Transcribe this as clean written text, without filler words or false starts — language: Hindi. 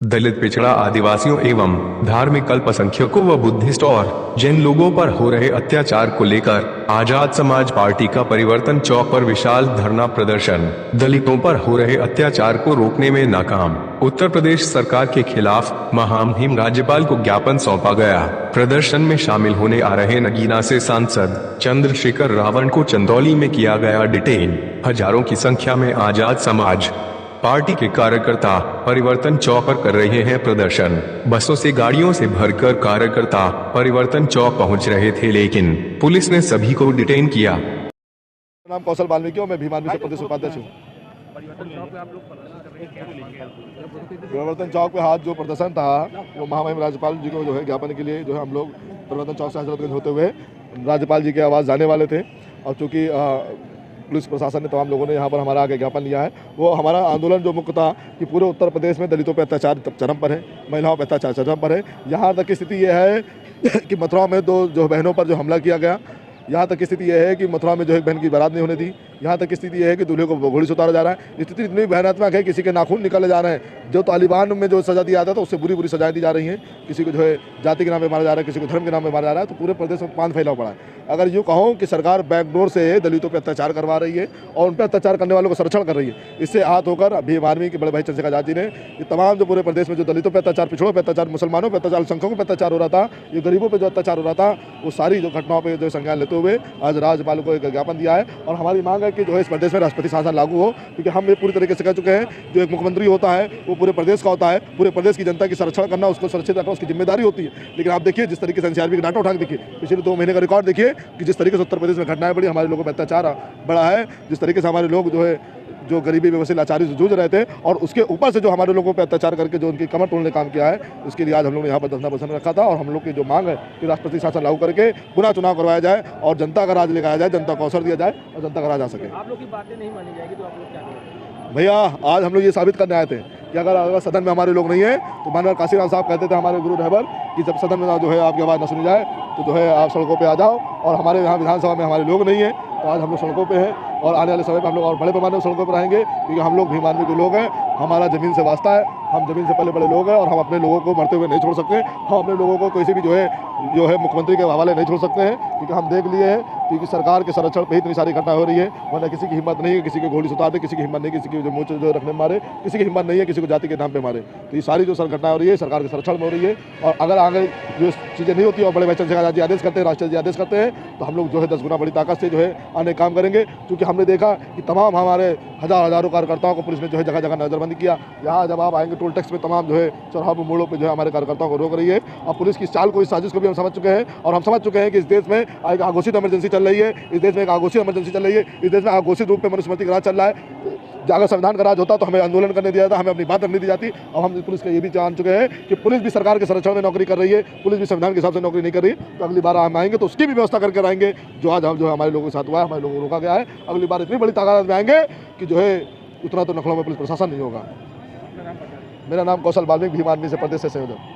दलित, पिछड़ा, आदिवासियों एवं धार्मिक अल्पसंख्यकों व बुद्धिस्ट और जैन लोगों पर हो रहे अत्याचार को लेकर आजाद समाज पार्टी का परिवर्तन चौक पर विशाल धरना प्रदर्शन। दलितों पर हो रहे अत्याचार को रोकने में नाकाम, उत्तर प्रदेश सरकार के खिलाफ महामहिम राज्यपाल को ज्ञापन सौंपा गया। प्रदर्शन में शामिल होने आ रहे नगीना से सांसद चंद्रशेखर रावण को चंदौली में किया गया डिटेन। हजारों की संख्या में आजाद समाज पार्टी के कार्यकर्ता परिवर्तन चौक पर कर रहे हैं प्रदर्शन। बसों से गाड़ियों से भरकर कार्यकर्ता परिवर्तन चौक पहुंच रहे थे, लेकिन पुलिस ने सभी को डिटेन किया। नाम कौशल वाल्मीकि और मैं भीम आर्मी से प्रदेश उपाध्यक्ष हूँ। परिवर्तन चौक पे हाथ जो प्रदर्शन था वो महामहिम राज्यपाल जी को जो है ज्ञापन के लिए जो है हम लोग परिवर्तन चौक से हजरतगंज होते हुए राज्यपाल जी के आवास जाने वाले थे। और चूँकि पुलिस प्रशासन ने तमाम लोगों ने यहाँ पर हमारा आगे ज्ञापन लिया है। वो हमारा आंदोलन जो मुख्य था कि पूरे उत्तर प्रदेश में दलितों पर अत्याचार चरम पर है, महिलाओं पर अत्याचार चरम पर है। यहाँ तक की स्थिति ये है कि मथुरा में दो जो बहनों पर जो हमला किया गया, यहाँ तक की स्थिति यह है कि मथुरा में जो एक बहन की बारात नहीं होने दी। यहाँ तक की स्थिति यह है कि दूल्हे को घोड़ी से उतारा जा रहा है। स्थिति इतनी भयानक है, किसी के नाखून निकाले जा रहे हैं। जो तालिबान में जो सजा दिया जाता था उससे बुरी बुरी सजाएं दी जा रही हैं। किसी को जो है जाति के नाम पे मारा जा रहा है, किसी को धर्म के नाम पे मारा जा रहा है। तो पूरे प्रदेश में पान फैलाव पड़ा है। अगर यूँ कहूँ कि सरकार बैकडोर से दलितों पर अत्याचार करवा रही है और उन पर अत्याचार करने वालों को संरक्षण कर रही है, इससे हाथ होकर भीम आर्मी के बड़े भाई चंद्रशेखर आजाद जी ने ये तमाम जो पूरे प्रदेश में जो दलितों पर अत्याचार, पिछड़ों पर अत्याचार, मुसलमानों पर अत्याचार, अल्पसंख्यकों पर अत्याचार हो रहा था, ये गरीबों पर जो अत्याचार हो रहा था, वो सारी जो घटनाओं पर जो संज्ञान लेते हुए आज राज्यपाल को एक ज्ञापन दिया है। और हमारी मांग है कि जो है इस प्रदेश में राष्ट्रपति शासन लागू हो, क्योंकि हम ये पूरी तरीके से कह चुके हैं जो एक मुख्यमंत्री होता है वो पूरे प्रदेश का होता है। पूरे प्रदेश की जनता की संरक्षण करना, उसको सुरक्षित रखना उसकी जिम्मेदारी होती है। लेकिन आप देखिए जिस तरीके से एनसीआरबी का डाटा उठा के देखिए, पिछले 2 महीने का रिकॉर्ड देखिए कि जिस तरीके से उत्तर प्रदेश में घटनाएं बढ़ी, हमारे लोगों पर अत्याचार बढ़ा है, जिस तरीके से हमारे लोग जो है जो गरीबी बेबसी लाचारी से जूझ रहे थे और उसके ऊपर से जो हमारे लोगों पर अत्याचार करके जो उनकी कमर तोड़ने काम किया है, उसके लिए आज हम लोग ने यहाँ पर धरना प्रदर्शन रखा था। और हम लोग की जो मांग है कि राष्ट्रपति शासन लागू करके पुनः चुनाव करवाया जाए और जनता का राज लेकर आया जाए, जनता को अवसर दिया जाए और जनता का राज आ सके। आप लोग की बातें नहीं मानी जाएगी तो आप लोग क्या करेंगे? भैया आज हम लोग ये साबित करने आए थे कि अगर सदन में हमारे लोग नहीं है तो माननीय काशीराम साहब कहते थे हमारे गुरु रहबर कि जब सदन में जो है आपकी आवाज़ न सुनी जाए तो जो है आप सड़कों पे आ जाओ। और हमारे यहाँ विधानसभा में हमारे लोग नहीं है तो आज हम लोग सड़कों पे हैं और आने वाले समय पर हम लोग और बड़े पैमाने में सड़कों पर रहेंगे, क्योंकि हम लोग भीम आर्मी के लोग हैं। हमारा ज़मीन से वास्ता है, हम ज़मीन से पले बड़े लोग हैं और हम अपने लोगों को मरते हुए नहीं छोड़ सकते। हम अपने लोगों को किसी भी जो है मुख्यमंत्री के हवाले नहीं छोड़ सकते हैं, क्योंकि हम देख लिए हैं क्योंकि सरकार के संरक्षण पे ही इतनी सारी घटना हो रही है। वरना किसी की हिम्मत नहीं है किसी के घोड़ी सुतार दे, किसी की हिम्मत नहीं किसी की जो मुँह जो रखने मारे, किसी की हिम्मत नहीं है किसी को जाति के नाम पे मारे। तो ये सारी जो घटना हो रही है सरकार के संरक्षण में हो रही है। और अगर आगे जो चीज़ें नहीं होती और बड़े भाई चंद्रशेखर आजाद जी आदेश करते हैं, राष्ट्रपति जी आदेश करते हैं, तो हम लोग जो है 10 गुना बड़ी ताकत से जो है आने काम करेंगे। क्योंकि हमने देखा कि तमाम हमारे हज़ारों कार्यकर्ताओं को पुलिस ने जो है जगह जगह नजरबंदी किया। यहाँ जब आप आएंगे टोल टैक्स में तमाम जो है चौराहों पर मोड़ों पे जो है हमारे कार्यकर्ताओं को रोक रही है। और पुलिस की इस चाल को, इस साजिश को भी हम समझ चुके हैं। और हम समझ चुके हैं कि इस देश में एक आघोषित इमरजेंसी चल रही है, इस देश में एक आघोषित इमरजेंसी चल रही है, इस देश में आघोषित रूप में मनुस्मृति का राज चल रहा है। अगर संविधान का राज होता तो हमें आंदोलन करने दिया जाता, हमें अपनी बात रखने दी जाती। और हम पुलिस का ये भी जान चुके हैं कि पुलिस भी सरकार के संरक्षण में नौकरी कर रही है, पुलिस भी संविधान के हिसाब से नौकरी नहीं कर रही। तो अगली बार हम आएंगे तो उसकी भी व्यवस्था करके आएंगे। जो आज हम जो हमारे लोगों के साथ हुआ है, हमारे लोगों को रोका गया है, अगली बार इतनी बड़ी ताकत में आएंगे कि जो है उतना तो नखलों में पुलिस प्रशासन नहीं होगा। मेरा नाम कौशल वाल्मीकि, भीम आर्मी से प्रदेश से संयोजक।